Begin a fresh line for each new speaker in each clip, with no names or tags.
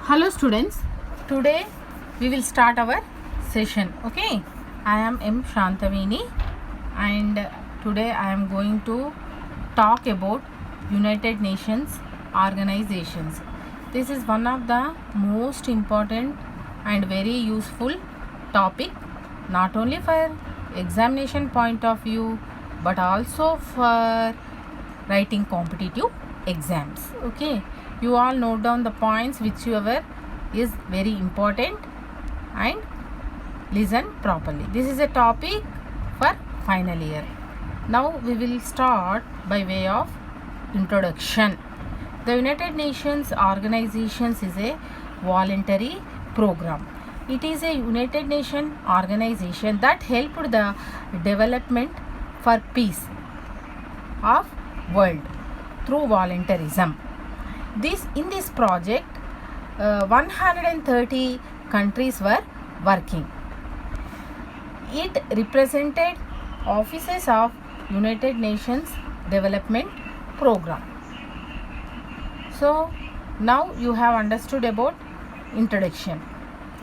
Hello students, today we will start our session. Okay, I am M. Shantavini and today I am going to talk about United Nations organizations. This is one of the most important and very useful topic, not only for examination point of view but also for writing competitive exams. Okay, you all note down the points whichever is very important and listen properly. This is a topic for final year. Now we will start by way of introduction. The United Nations organizations is a voluntary program. It is a United Nations organization that helped the development for peace of world through voluntarism. In this project 130 countries were working. It represented offices of United Nations Development Program. So now you have understood about introduction.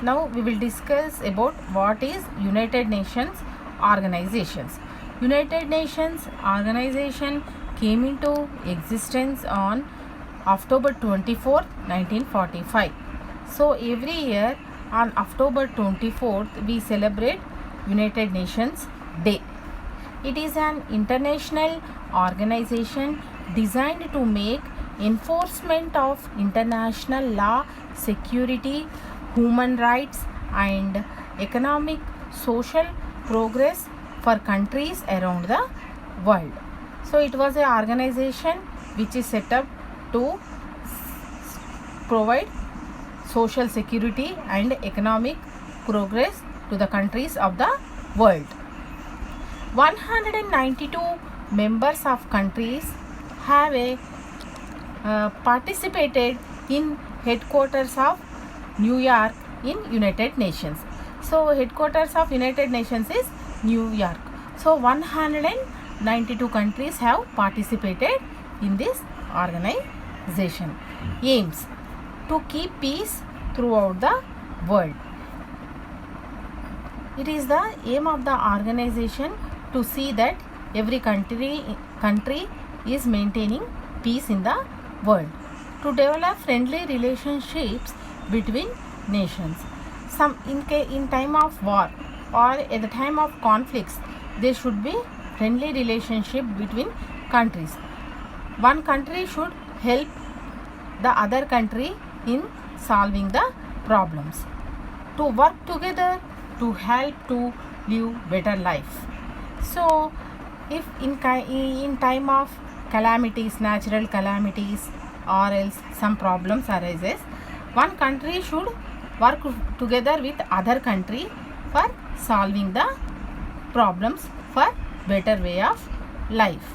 Now we will discuss about what is United Nations organizations. United Nations organization came into existence on October 24th, 1945. So every year on October 24th we celebrate United Nations Day. It is an international organization designed to make enforcement of international law, security, human rights and economic, social progress for countries around the world. So it was an organization which is set up to provide social security and economic progress to the countries of the world. 192 members of countries have participated in headquarters of New York in United Nations. So headquarters of United Nations is New York. So 192 countries have participated in this organization. Aims to keep peace throughout the world. It is the aim of the organization to see that every country is maintaining peace in the world, to develop friendly relationships between nations. In time of war or at the time of conflicts, there should be friendly relationship between countries. One country should help the other country in solving the problems, to work together to help to live better life. So if in time of calamities, natural calamities or else some problems arises, one country should work together with other country for solving the problems for better way of life,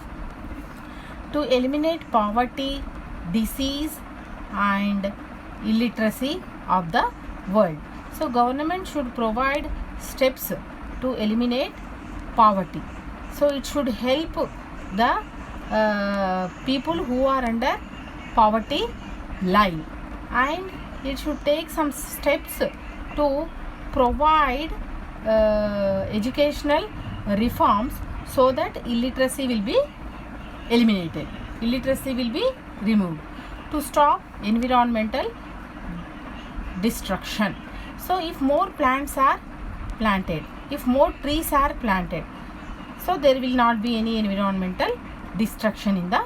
to eliminate poverty, disease and illiteracy of the world. So government should provide steps to eliminate poverty. So it should help the people who are under poverty line, and it should take some steps to provide educational reforms so that illiteracy will be eliminated, illiteracy will be removed, to stop environmental destruction. So if more plants are planted, if more trees are planted, so there will not be any environmental destruction in the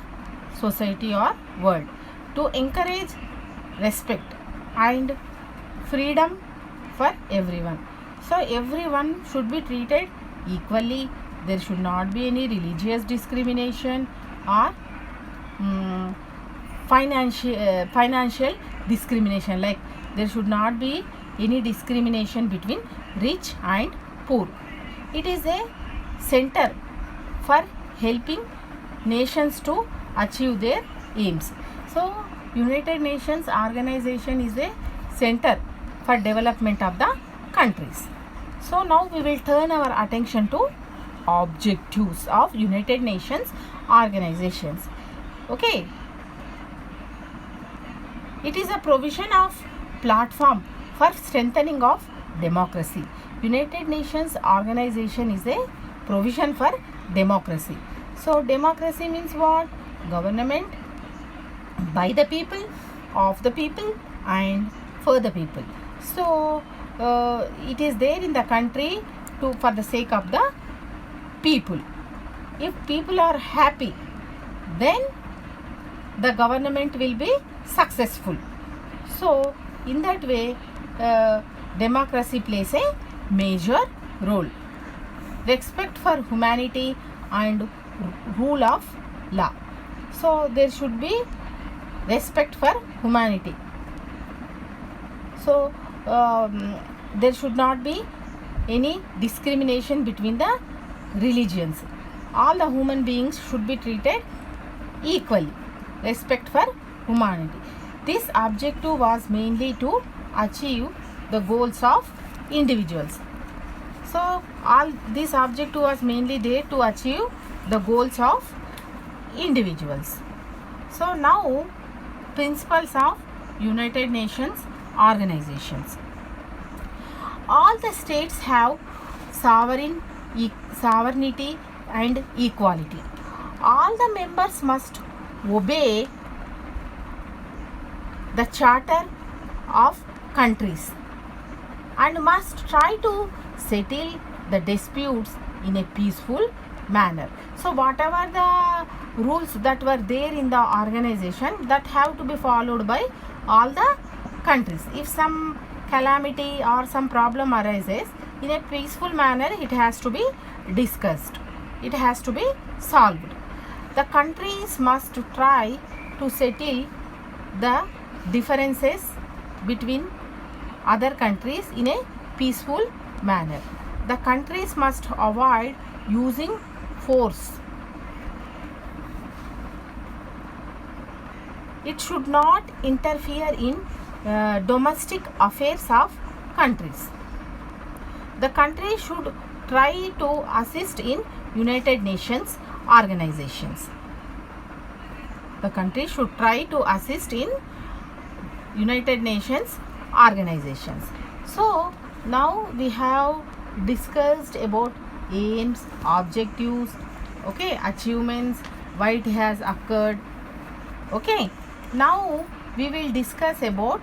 society or world, to encourage respect and freedom for everyone. So everyone should be treated equally. There should not be any religious discrimination or financial discrimination, like there should not be any discrimination between rich and poor. It is a center for helping nations to achieve their aims. So United Nations organization is a center for development of the countries. So now we will turn our attention to objectives of United Nations organizations. Okay, it is a provision of platform for strengthening of democracy. United Nations organization is a provision for democracy. So democracy means what? Government by the people, of the people, and for the people. So it is there in the country for the sake of the people. If people are happy, then the government will be successful. So in that way, democracy plays a major role. Respect for humanity and rule of law. So there should be respect for humanity. So there should not be any discrimination between the religions. All the human beings should be treated equally. Respect for humanity. This objective was mainly to achieve the goals of individuals. So all this objective was mainly there to achieve the goals of individuals. So now principles of United Nations organizations. All the states have sovereignty and equality. All the members must obey the charter of countries and must try to settle the disputes in a peaceful manner. So whatever the rules that were there in the organization, that have to be followed by all the countries. If some calamity or some problem arises, in a peaceful manner it has to be discussed, it has to be solved. The countries must try to settle the differences between other countries in a peaceful manner. The countries must avoid using force. It should not interfere in domestic affairs of countries. The country should try to assist in United Nations organizations. The country should try to assist in United Nations organizations. So now we have discussed about aims, objectives, okay, achievements, why it has occurred. Okay, now we will discuss about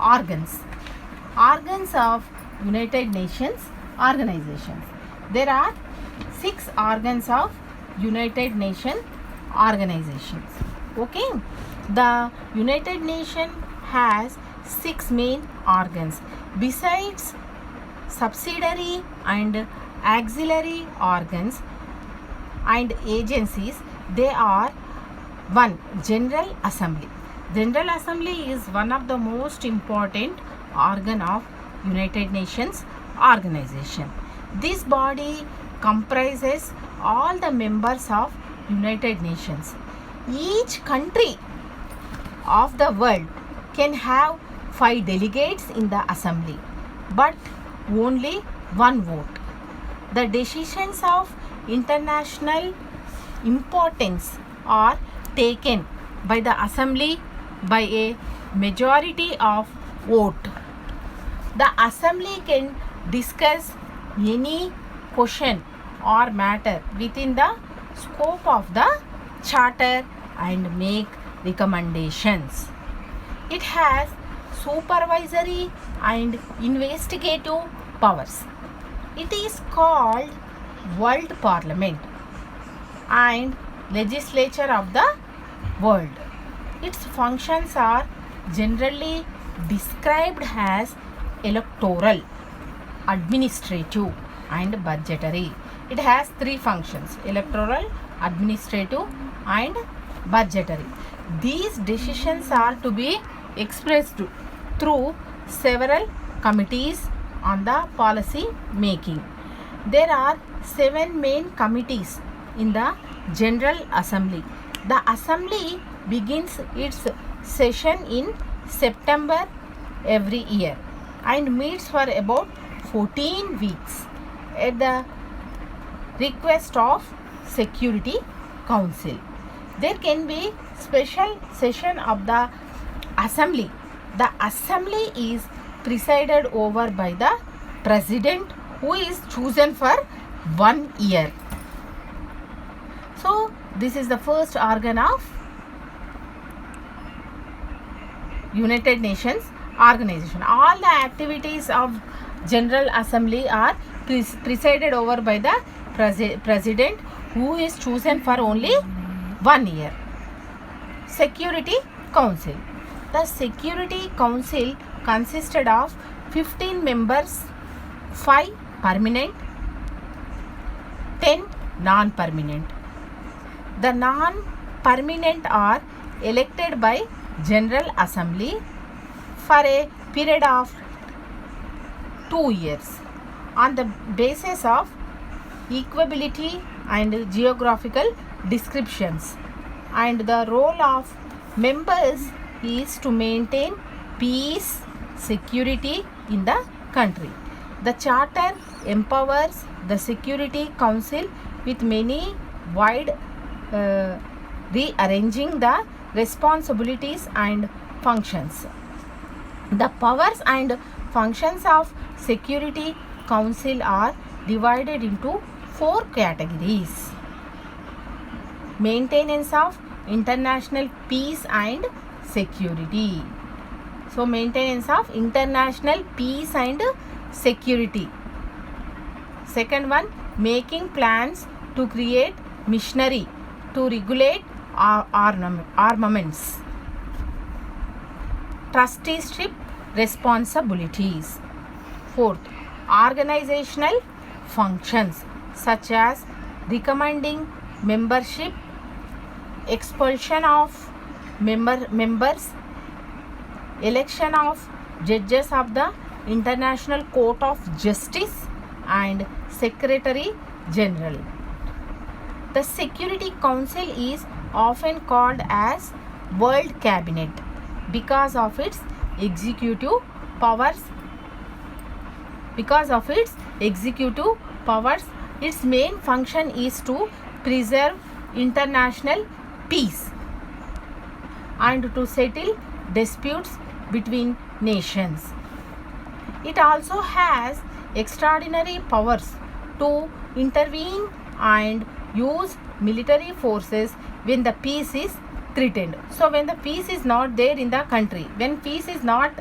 organs of United Nations organizations. There are 6 organs of United Nations organizations. Okay, the United Nations has 6 main organs. Besides subsidiary and auxiliary organs and agencies, they are 1. General Assembly. General Assembly is one of the most important organ of United Nations organization. This body comprises all the members of United Nations. Each country of the world can have 5 delegates in the assembly, but only 1 vote. The decisions of international importance are taken by the assembly by a majority of vote. The assembly can discuss any question or matter within the scope of the charter and make recommendations. It has supervisory and investigative powers. It is called World Parliament and legislature of the world. Its functions are generally described as electoral, administrative, and budgetary. It has 3 functions: electoral, administrative, and budgetary. These decisions are to be expressed through several committees on the policy making. There are 7 main committees in the General Assembly. The Assembly begins its session in September every year and meets for about 14 weeks at the request of Security Council. There can be special session of the Assembly The assembly is presided over by the president, who is chosen for 1 year. So this is the first organ of United Nations organization. All the activities of General Assembly are presided over by the president, who is chosen for only 1 year. Security Council. The Security Council consisted of 15 members, 5 permanent, 10 non-permanent. The non-permanent are elected by General Assembly for a period of 2 years on the basis of equability and geographical descriptions, and the role of members is to maintain peace, security in the country. The charter empowers the Security Council with many wide rearranging the responsibilities and functions. The powers and functions of Security Council are divided into 4 categories. Maintenance of international peace and security. So maintenance of international peace and security. Second one, making plans to create machinery to regulate armaments. Trusteeship responsibilities. Fourth, organizational functions such as recommending membership, expulsion of members, election of judges of the International Court of Justice, and Secretary General. The Security Council is often called as World Cabinet because of its executive powers. Its main function is to preserve international peace and to settle disputes between nations. It also has extraordinary powers to intervene and use military forces when the peace is threatened. So when the peace is not there in the country, when peace is not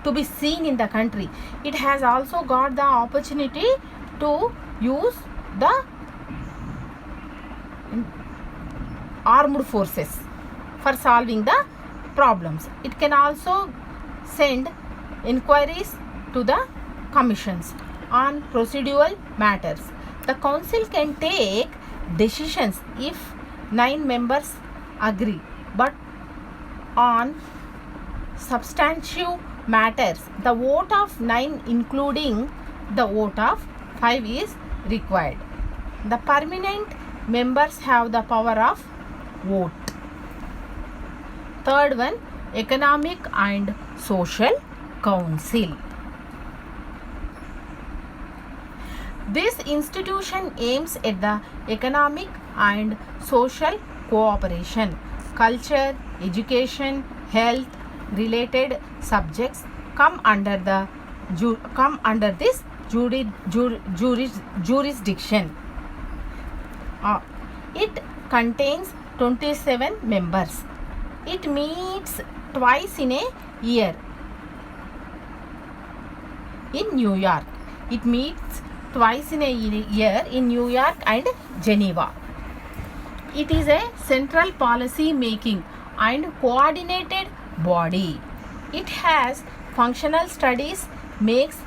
to be seen in the country, it has also got the opportunity to use the armed forces for solving the problems. It can also send inquiries to the commissions on procedural matters. The council can take decisions if 9 members agree, but on substantive matters, the vote of 9 including the vote of 5 is required. The permanent members have the power of vote. Third one, Economic and Social Council. This institution aims at the economic and social cooperation. Culture, education, health related subjects come under this jurisdiction. It contains 27 members. It meets twice in a year in New York. It meets twice in a year in New York and Geneva. It is a central policy making and coordinated body. It has functional studies, makes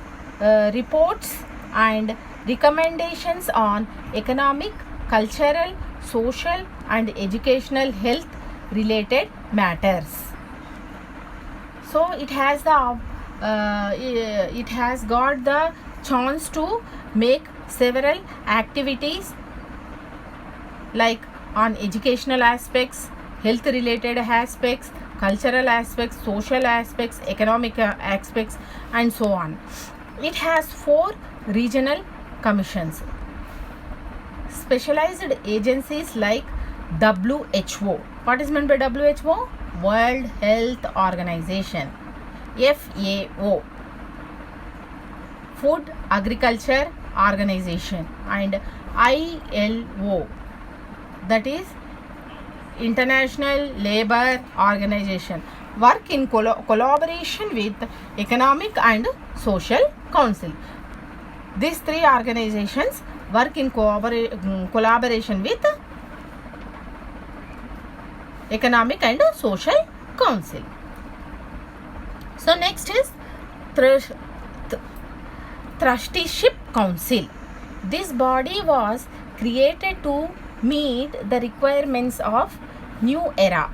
reports and recommendations on economic, cultural, social and educational health related matters. So it has got the chance to make several activities like on educational aspects, health related aspects, cultural aspects, social aspects, economic aspects and so on. It has 4 regional commissions. Specialized agencies like WHO. What is meant by WHO? World Health Organization. FAO, Food Agriculture Organization, and ILO, that is International Labour Organization, work in collaboration with Economic and Social Council. These three organizations work in collaboration with Economic and Social Council. So next is Trusteeship Council. This body was created to meet the requirements of new era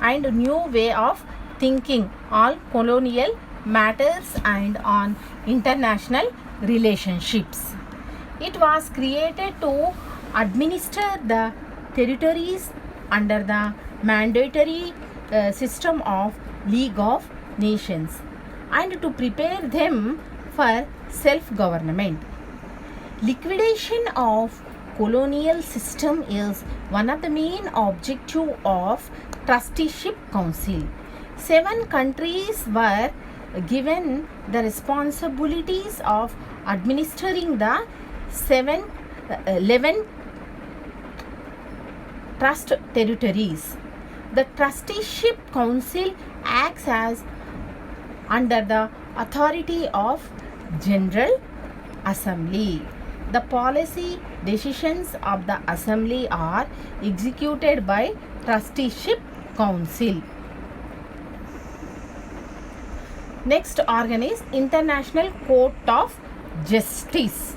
and new way of thinking on colonial matters and on international relationships. It was created to administer the territories under the mandatory system of League of Nations and to prepare them for self-government. Liquidation of colonial system is one of the main objective of Trusteeship Council. 7 countries were given the responsibilities of administering the 11 trust territories. The Trusteeship Council acts as under the authority of General Assembly. The policy decisions of the Assembly are executed by Trusteeship Council. Next organ is International Court of Justice.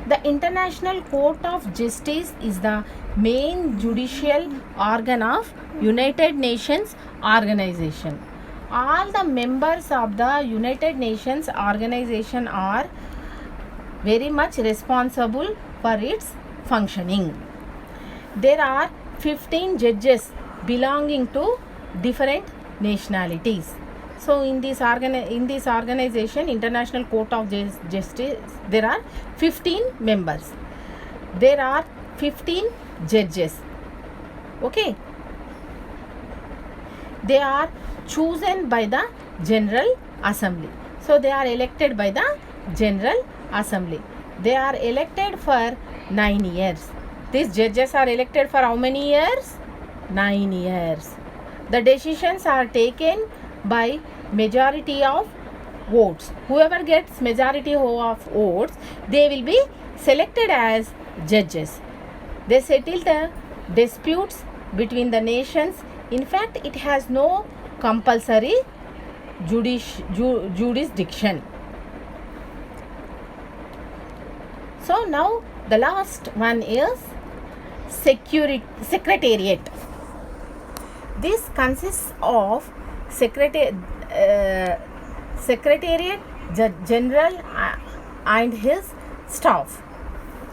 The International Court of Justice is the main judicial organ of United Nations organization. All the members of the United Nations organization are very much responsible for its functioning. There are 15 judges belonging to different nationalities. So in this organization, International Court of Justice, there are 15 members. There are 15 judges. Okay. They are chosen by the General Assembly. So they are elected by the General Assembly. They are elected for 9 years. These judges are elected for how many years? 9 years. The decisions are taken by majority of votes. Whoever gets majority of votes, they will be selected as judges. They settle the disputes between the nations. In fact, it has no compulsory jurisdiction. So now the last one is Secretariat. This consists of Secretariat, General and his staff.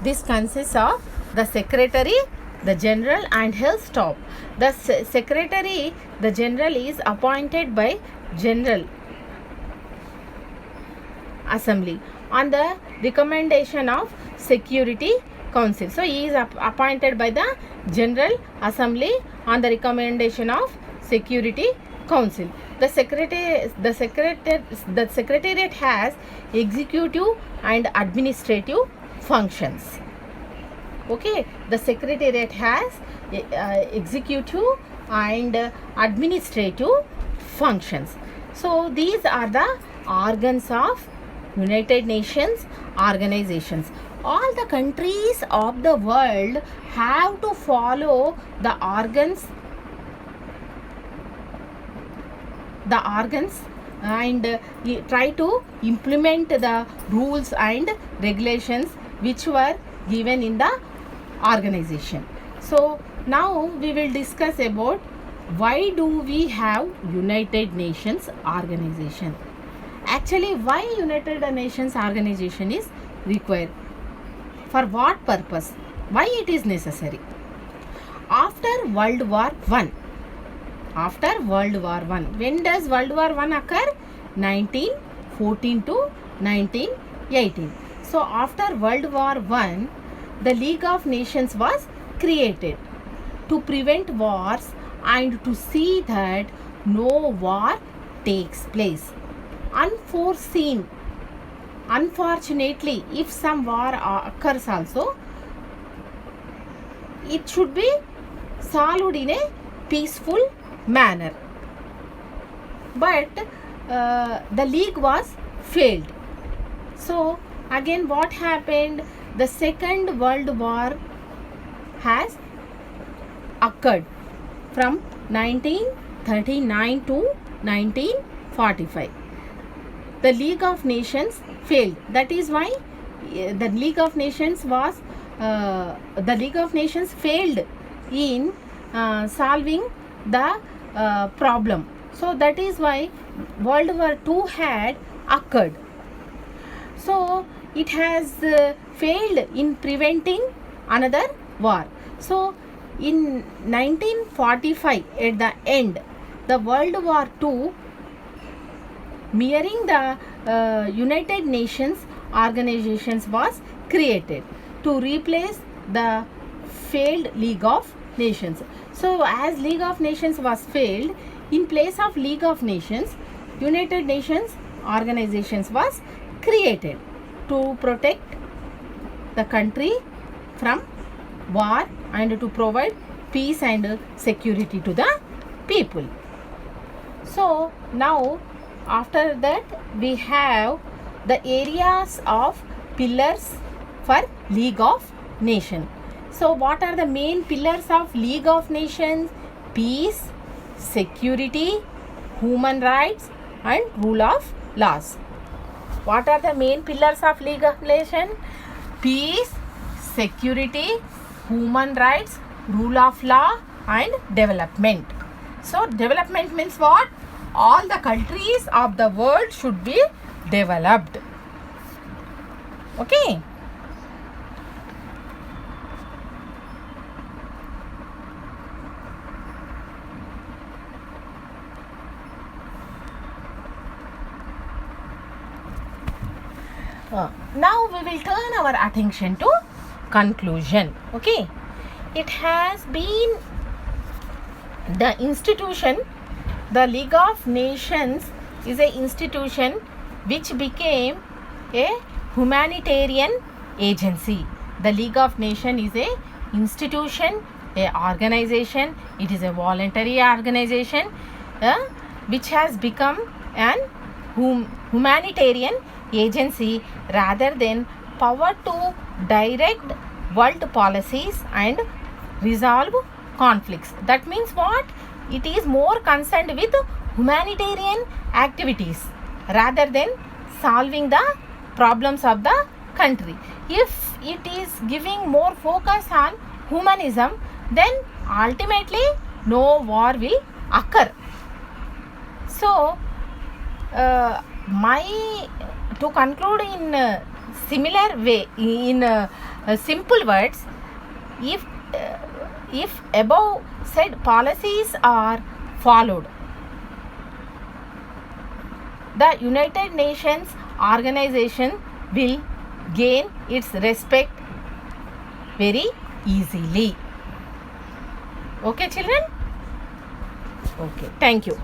This consists of the Secretary, the General and his staff. The Secretary, the General, is appointed by General Assembly on the recommendation of Security Council. So he is appointed by the General Assembly on the recommendation of Security Council. The Secretariat has executive and administrative functions. Okay, the Secretariat has executive and administrative functions. So these are the organs of United Nations organizations. All the countries of the world have to follow the organs and try to implement the rules and regulations which were given in the organization. So now we will discuss about why do we have United Nations organization. Actually, why United Nations organization is required? For what purpose? Why it is necessary? After World War I. After World War I. When does World War I occur? 1914 to 1918. So after World War I, the League of Nations was created to prevent wars and to see that no war takes place. Unfortunately, if some war occurs also, it should be solved in a peaceful manner. But the league was failed. So again what happened? The Second World War has occurred from 1939 to 1945. The League of Nations failed. That is why the League of Nations failed in solving the problem. So that is why World War II had occurred. So it has failed in preventing another war. So in 1945, at the end, the World War II, mirroring the United Nations organizations, was created to replace the failed League of Nations. So as League of Nations was failed, in place of League of Nations, United Nations organizations was created to protect the country from war and to provide peace and security to the people. So now after that we have the areas of pillars for League of Nations. So what are the main pillars of League of Nations? Peace, security, human rights and rule of laws. What are the main pillars of League of Nations? Peace, security, human rights, rule of law and development. So development means what? All the countries of the world should be developed. Okay. Now we will turn our attention to conclusion. Okay, it has been the institution, the League of Nations is an institution which became a humanitarian agency. The League of Nations is a institution, a organization. It is a voluntary organization which has become an humanitarian agency rather than power to direct world policies and resolve conflicts. That means what? It is more concerned with humanitarian activities rather than solving the problems of the country. If it is giving more focus on humanism, then ultimately no war will occur. So to conclude in similar way, in simple words, if above said policies are followed, the United Nations organization will gain its respect very easily. Okay, children? Okay, thank you.